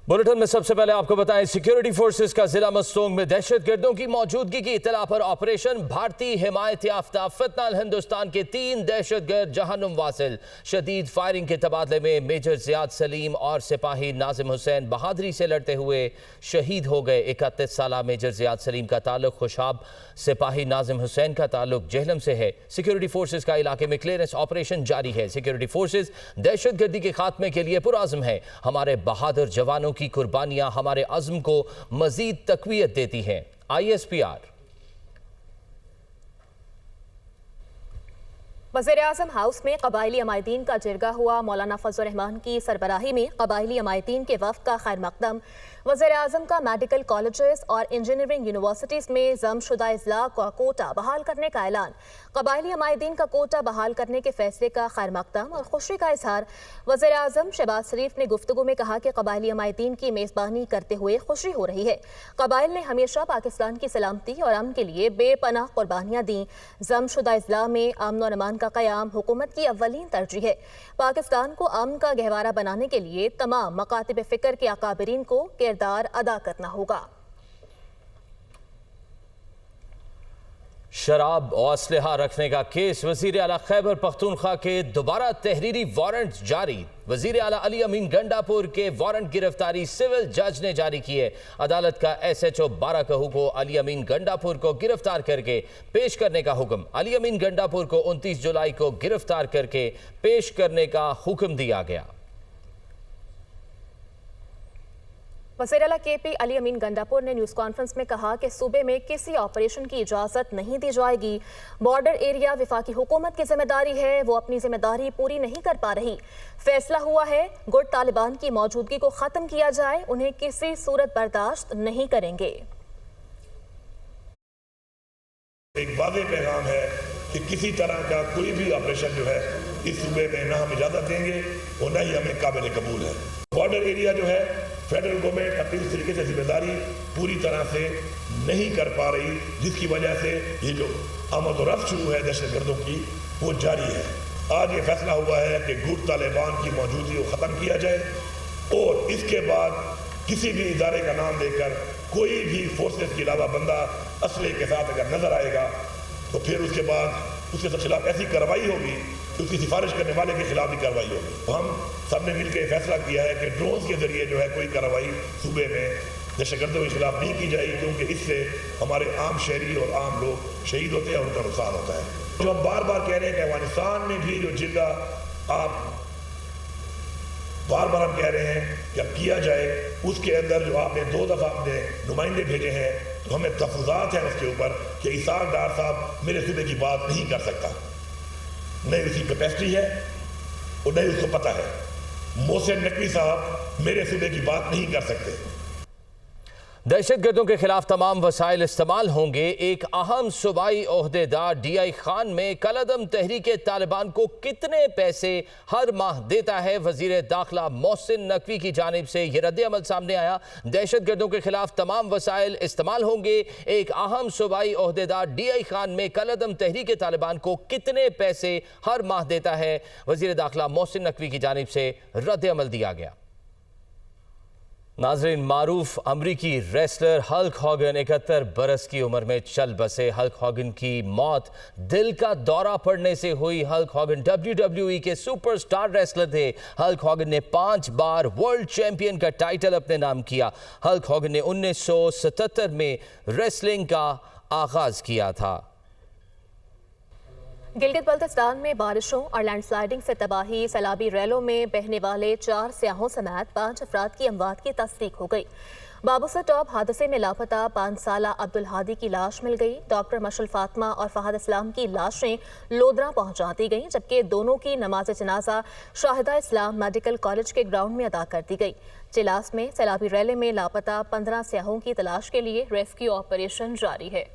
Bulletin में सबसे पहले आपको बताएं, सिक्योरिटी फोर्सेस का जिला मस्तोंग में दहशत गर्दों की मौजूदगी की इत्तला पर ऑपरेशन भारतीय हिमायत याफ्ता फितनाल हिंदुस्तान के 3 दहशत गर्द जहन्नुम वासिल। शदीद फायरिंग के तबादले में मेजर जियाद सलीम और सिपाही नाजिम हुसैन बहादुरी से लड़ते हुए शहीद हो गए। 31 साल मेजर जियाद सलीम का ताल्लुक खुशाब, सिपाही नाजिम हुसैन का ताल्लुक जेहलम से है। सिक्योरिटी फोर्सेस का इलाके में क्लियरेंस ऑपरेशन जारी है। सिक्योरिटी फोर्सेस दहशत गर्दी के खात्मे के लिए पुरआज़म है। हमारे बहादुर जवानों की कुर्बानियां हमारे अज़्म को मजीद तक़वियत देती हैं। ISPR। वज़ीर-ए-आज़म हाउस में क़बाइली अमायदीन का जिरगा हुआ। मौलाना फजल रहमान की सरबराही में क़बाइली अमायदीन के वफ़द का खैर मक़दम। वज़ीर-ए-आज़म का मेडिकल कॉलेजेस और इंजीनियरिंग यूनिवर्सिटीज़ में ज़मशुदा इज़लाक़ का कोटा बहाल करने का ऐलान। क़बाइली अमायदीन का कोटा बहाल करने के फैसले का खैर मक़दम और खुशी का इजहार। वज़ीर-ए-आज़म शहबाज शरीफ ने गुफ्तगू में कहा कि क़बाइली अमायदीन की मेज़बानी करते हुए खुशी हो रही है। क़बाइल ने हमेशा पाकिस्तान की सलामती और अमन के लिए बेपनाह कुर्बानियाँ दी। ज़मशुदा इज़लाक़ में अमन और अमान का क़याम हुकूमत की अव्वलीन तरजीह है। पाकिस्तान को अमन का गहवारा बनाने के लिए तमाम मकातिब फ़िक्र के अकाबरीन को किरदार अदा करना होगा। शराब और असलहा रखने का केस वज़ीर आला खैबर पख्तूनख्वा के दोबारा तहरीरी वारंट जारी। वज़ीर आला अली अमीन गंडापुर के वारंट गिरफ्तारी सिविल जज ने जारी किए। अदालत का SHO 12 कहू को अली अमीन गंडापुर को गिरफ्तार करके पेश करने का हुक्म। अली अमीन गंडापुर को 29 जुलाई को गिरफ्तार करके पेश करने का हुक्म दिया गया। वज़ीर आला KP अली अमीन गंडापुर ने न्यूज़ कॉन्फ्रेंस में कहा कि सूबे में किसी ऑपरेशन की इजाज़त नहीं दी जाएगी। बॉर्डर एरिया वफाकी हुकूमत की जिम्मेदारी है, वो अपनी जिम्मेदारी पूरी नहीं कर पा रही। फैसला हुआ है गुट तालिबान की मौजूदगी को ख़त्म किया जाए, उन्हें किसी सूरत बर्दाश्त नहीं करेंगे। एक वाज़ेह पैगाम है कि किसी तरह का कोई भी ऑपरेशन जो है इस सूबे में ना हम इजाज़त देंगे और ना ही हमें काबिल कबूल है। बॉर्डर एरिया जो है फेडरल गवर्नमेंट अपनी इस तरीके से जिम्मेदारी पूरी तरह से नहीं कर पा रही, जिसकी वजह से ये जो आमद और रफ्त शुरू है दहशत गर्दों की वो जारी है। आज ये फैसला हुआ है कि गुट तालिबान की मौजूदगी को ख़त्म किया जाए और इसके बाद किसी भी इदारे का नाम लेकर कोई भी फोर्सेस के अलावा बंदा असले के साथ अगर नजर आएगा तो फिर उसके बाद उसके खिलाफ ऐसी कार्रवाई होगी कि उसकी सिफारिश करने वाले के खिलाफ भी कार्रवाई होगी। तो हम सब ने मिलकर फैसला किया है कि ड्रोन के जरिए जो है कोई कार्रवाई सूबे में दहशतगर्दों के खिलाफ नहीं की जाएगी, क्योंकि इससे हमारे आम शहरी और आम लोग शहीद होते हैं और उनका नुकसान होता है। जो हम बार बार कह रहे हैं कि अफगानिस्तान में भी जो जिला आप बार बार हम कह रहे हैं कि अब किया जाए, उसके अंदर जो आपने 2 दफ़ा अपने नुमाइंदे भेजे हैं तो हमें तफज़ात हैं उसके ऊपर कि इसाक डार साहब मेरे सूबे की बात नहीं कर सकता, नहीं उसकी कैपेसिटी है और नहीं उसको पता है। मोहसिन नकवी साहब मेरे सूबे की बात नहीं कर सकते। दहशत गर्दों के खिलाफ तमाम वसाइल इस्तेमाल होंगे। एक अहम सूबाई ओहदेदार DI खान में कलअदम तहरीक तालिबान को कितने पैसे हर माह देता है, वजीर दाखिला मोहसिन नकवी की जानिब से यह रद्द अमल सामने आया। दहशत गर्दों के खिलाफ तमाम वसाइल इस्तेमाल होंगे। एक अहम सूबाई ओहदेदार DI खान में कलअदम तहरीक तालिबान को कितने पैसे हर माह देता है, वजीर दाखिला मोहसिन नकवी की जानिब से रद्द अमल दिया गया। नाज़रीन, मारूफ अमरीकी रेसलर हल्क हॉगन 71 बरस की उम्र में चल बसे। हल्क हॉगन की मौत दिल का दौरा पड़ने से हुई। हल्क हॉगन WWE के सुपरस्टार रेसलर थे। हल्क हॉगन ने 5 बार वर्ल्ड चैंपियन का टाइटल अपने नाम किया। हल्क हॉगन ने 1977 में रेसलिंग का आगाज किया था। गिलगित बल्तिस्तान में बारिशों और लैंडस्लाइडिंग से तबाही, सैलाबी रैलों में बहने वाले 4 सियाहों समेत 5 अफराद की अमवात की तस्दीक हो गई। बाबूसर टॉप हादसे में लापता 5 साला अब्दुल हादी की लाश मिल गई। डॉक्टर मशल फातिमा और फहद इस्लाम की लाशें लोधरा पहुंचा दी गईं, जबकि दोनों की नमाज जनाजा शाहिदा इस्लाम मेडिकल कॉलेज के ग्राउंड में अदा कर दी गई। चिलास में सैलाबी रैले में लापता 15 सियाहों की तलाश के लिए रेस्क्यू ऑपरेशन जारी है।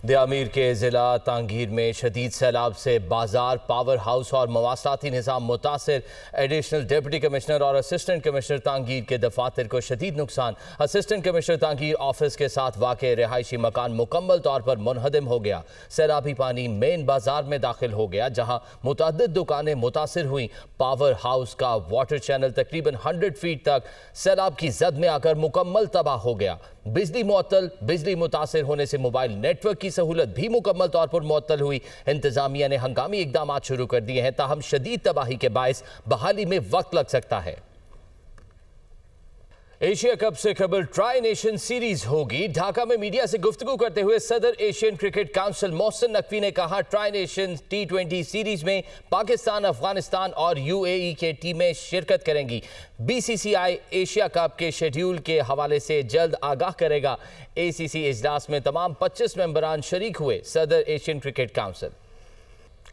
दियामीर के ज़िला तांगीर में शदीद सैलाब से बाजार, पावर हाउस और मवासलाती निज़ाम मुतासिर। एडिशनल डिप्टी कमिश्नर और असिस्टेंट कमिश्नर तांगीर के दफातर को शदीद नुकसान। असिस्टेंट कमिश्नर तांगीर ऑफिस के साथ वाक़े रिहायशी मकान मुकम्मल तौर पर मुनहदम हो गया। सैलाबी पानी मेन बाजार में दाखिल हो गया, जहाँ मुतअद्दिद दुकानें मुतासिर हुई। पावर हाउस का वाटर चैनल तकरीबन 100 फीट तक सैलाब की जद में आकर मुकम्मल तबाह हो गया। बिजली मुअत्तल। बिजली मुतासिर होने से मोबाइल नेटवर्क की सहूलत भी मुकम्मल तौर पर मुअत्तल हुई। इंतजामिया ने हंगामी इकदाम शुरू कर दिए हैं, ताहम शदीद तबाही के बायस बहाली में वक्त लग सकता है। एशिया कप से कबल ट्राई नेशन सीरीज होगी। ढाका में मीडिया से गुफ्तगू करते हुए सदर Asian cricket council Mohsin Naqvi ने कहा, ट्राई नेशन T20 सीरीज में पाकिस्तान, अफगानिस्तान और UAE के टीमें शिरकत करेंगी। BCCI एशिया कप के शेड्यूल के हवाले से जल्द आगाह करेगा। ACC इजलास में तमाम 25 मेंबरान शरीक हुए। सदर एशियन क्रिकेट काउंसिल।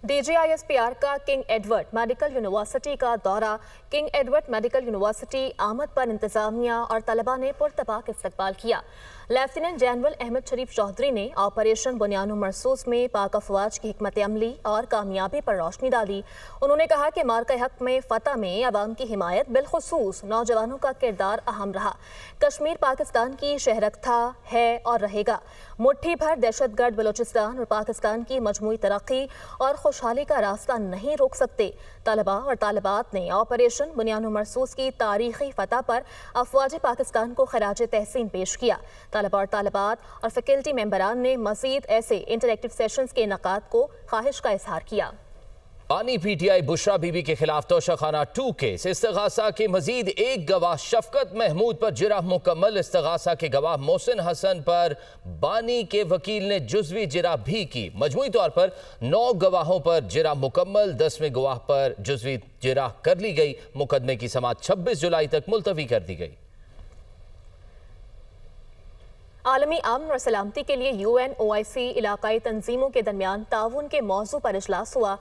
DGISPR का किंग एडवर्ड मेडिकल यूनिवर्सिटी का दौरा। किंग एडवर्ड मेडिकल यूनिवर्सिटी आमद पर इंतजामिया और तलबा ने पुरतबाक इस्तकबाल किया। लेफ्टिनेंट जनरल अहमद शरीफ चौधरी ने ऑपरेशन बुनियानो मरसूस में पाक अफवाज की हिकमत अमली और कामयाबी पर रोशनी डाली। उन्होंने कहा कि मार्का हक में फतह में अवाम की हिमायत, बिलखुसूस नौजवानों का किरदार अहम रहा। कश्मीर पाकिस्तान की शहरक था, है और रहेगा। मुट्ठी भर दहशतगर्द बलूचिस्तान और पाकिस्तान की मजमूई तरक्की और खुशहाली का रास्ता नहीं रोक सकते। तलबा और तालिबात ने ऑपरेशन बुनियानो मरसूस की तारीखी फतह पर अफवाज पाकिस्तान को खराज तहसीन पेश किया। तलबा और तालिबात और फैकल्टी मेंबरान ने मज़ीद ऐसे इंटरैक्टिव सेशंस के इनेकाद को ख्वाहिश का इजहार किया। पानी PTI बुशरा बीबी के खिलाफ तोशाखाना 2 केस। इस्तगासा के मजीद एक गवाह शफकत महमूद पर जिरह मुकम्मल। इस्तगासा के गवाह मोहसिन हसन पर बानी के वकील ने जुज़वी जिरह भी की। मजमूई तौर पर 9 गवाहों पर जिरह मुकम्मल, 10वें गवाह पर जुज़वी जिरह कर ली गई। मुकदमे की समाअत 26 जुलाई तक मुलतवी कर दी गई। आलमी अमन और सलामती के लिए UN OIC इलाकाई तंजीमों के दरमियान ताउन के मौजू पर इजलास हुआ।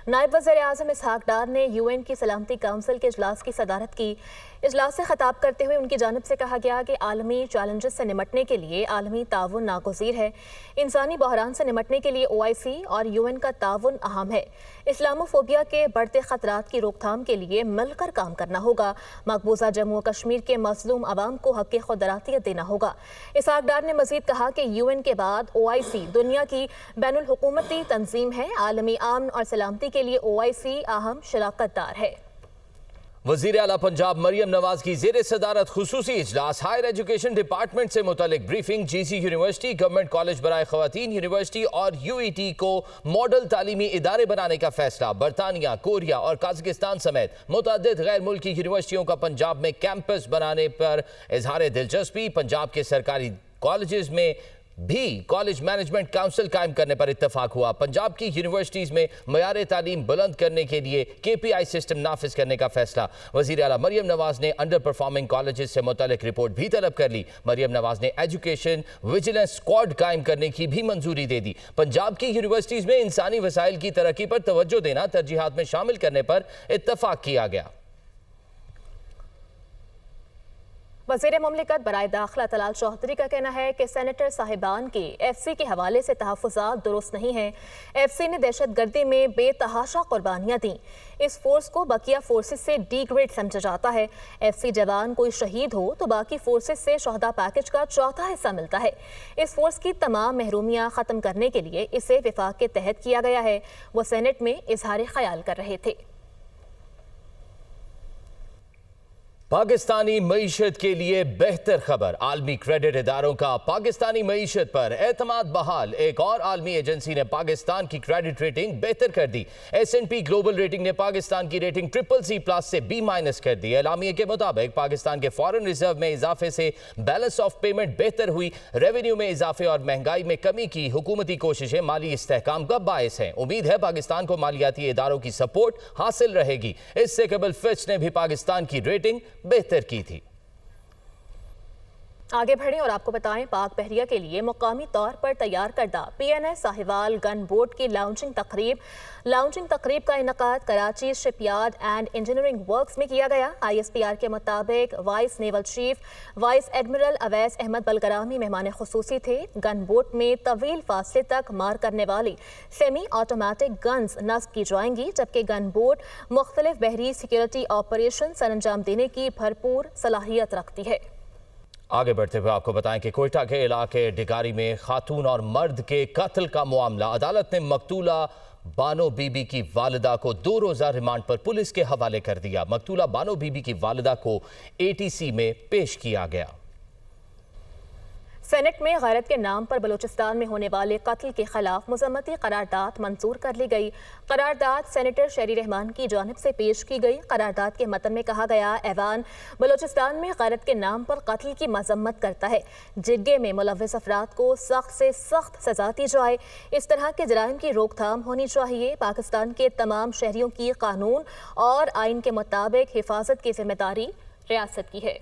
नायब वज़ीर आज़म इसहाक डार ने UN की सलामती काउंसिल के इजलास की सदारत की। इजलास से खिताब करते हुए उनकी जानिब से कहा गया कि आलमी चैलेंजेस से निमटने के लिए आलमी ताउन नागुज़ीर है। इंसानी बहरान से निमटने के लिए OIC और UN का ताउन अहम है। इस्लामोफोबिया के बढ़ते खतरात की रोकथाम के लिए मिलकर काम करना होगा। मकबूजा जम्मू और कश्मीर के मजलूम आवाम को हक़ खुदरातियत देना होगा। इसहाक डार ने मजीद कहा कि UN के बाद OIC दुनिया की बैनुल हुकूमती तंजीम है। आलमी अमन और सलामती के लिए OIC अहम शराकतदार है। वज़ीर आला पंजाब मरियम नवाज की ज़ेरे सदारत खुसूसी इजलास। हायर एजुकेशन डिपार्टमेंट से मुतालिक briefing. GC university, government college बराए ख़वातीन यूनिवर्सिटी और UET को मॉडल तालीमी इदारे बनाने का फैसला। बरतानिया, कोरिया और काज़ाकिस्तान समेत मुतअद्दिद गैर मुल्की यूनिवर्सिटियों का पंजाब में कैंपस बनाने पर इजहार दिलचस्पी। पंजाब के सरकारी कॉलेजेस में भी कॉलेज मैनेजमेंट काउंसिल कायम करने पर इत्तफाक हुआ। पंजाब की यूनिवर्सिटीज़ में मयार तालीम बुलंद करने के लिए KPI सिस्टम नाफिज करने का फैसला। वज़ीर आला मरियम नवाज ने अंडर परफॉर्मिंग कॉलेजेस से मुतालिक रिपोर्ट भी तलब कर ली। मरियम नवाज ने एजुकेशन विजिलेंस स्क्वाड कायम करने की भी मंजूरी दे दी। पंजाब की यूनिवर्सिटीज़ में इंसानी वसाइल की तरक्की पर तवज्जो देना तरजीहात में शामिल करने पर इत्तफाक किया गया। वज़ीर मुमलिकत बराए दाखिला तलाल चौधरी का कहना है कि सेनेटर साहिबान के FC के हवाले से तहफ़्फ़ुज़ात दुरुस्त नहीं हैं। FC ने दहशत गर्दी में बेतहाशा कुर्बानियाँ दी। इस फोर्स को बकिया फोर्सेस से डिग्रेड समझा जाता है। FC जवान कोई शहीद हो तो बाकी फोर्सेस से शहदा पैकेज का चौथा हिस्सा मिलता है। इस फोर्स की तमाम महरूमियाँ ख़त्म करने के लिए इसे विफाक के तहत किया गया है। वो सेनेट में इजहार ख्याल कर रहे थे। पाकिस्तानी मईशत के लिए बेहतर खबर। आलमी क्रेडिट इदारों का पाकिस्तानी मईशत पर एतमाद बहाल। एक और आलमी एजेंसी ने पाकिस्तान की क्रेडिट रेटिंग बेहतर कर दी। S&P ग्लोबल रेटिंग ने पाकिस्तान की रेटिंग CCC+ से B- कर दी। एलामिया के मुताबिक पाकिस्तान के फॉरेन रिजर्व में इजाफे से बैलेंस ऑफ पेमेंट बेहतर हुई। रेवेन्यू में इजाफे और महंगाई में कमी की हुकूमती कोशिशें माली इस्तेहकाम का बायस हैं। उम्मीद है पाकिस्तान को मालियाती इदारों की सपोर्ट हासिल रहेगी। इससे कबल फिच ने भी पाकिस्तान की रेटिंग बेहतर की थी। आगे बढ़ें और आपको बताएं, पाक बहरिया के लिए मुकामी तौर पर तैयार करदा PNS साहिवाल गन बोट की लाउंचिंग तकरीब का इनकाद Karachi shipyard and engineering works में किया गया। ISPR के मुताबिक vice naval chief vice admiral Owais Ahmed Bilgrami मेहमान खुसूसी थे। गन बोट में तवील फासले तक मार करने वाली सेमी ऑटोमेटिक गन्स नस्ब की जाएंगी, जबकि गन बोट मुख्तलिफ बहरी सिक्योरिटी ऑपरेशन सरंजाम देने की भरपूर सलाहियत रखती है। आगे बढ़ते हुए आपको बताएं कि कोयटा के इलाके डिगारी में खातून और मर्द के कत्ल का मामला, अदालत ने मकतूला बानो बीबी की वालिदा को 2 रोज़ा रिमांड पर पुलिस के हवाले कर दिया। मकतूला बानो बीबी की वालिदा को ATC में पेश किया गया। सेनेट में गैरत के नाम पर बलूचिस्तान में होने वाले कत्ल के खिलाफ मुज़म्मती करारदाद मंजूर कर ली गई। करारदाद सेनेटर शेरी रहमान की जानिब से पेश की गई। करारदाद के मतन में कहा गया, ऐवान बलूचिस्तान में गैरत के नाम पर कत्ल की मजम्मत करता है। जिग्गे में मुलव्विस अफराद को सख्त से सख्त सजा दी जाए। इस तरह के जराइम की रोकथाम होनी चाहिए। पाकिस्तान के तमाम शहरियों की कानून और आइन के मुताबिक हिफाजत की जिम्मेदारी रियासत की है।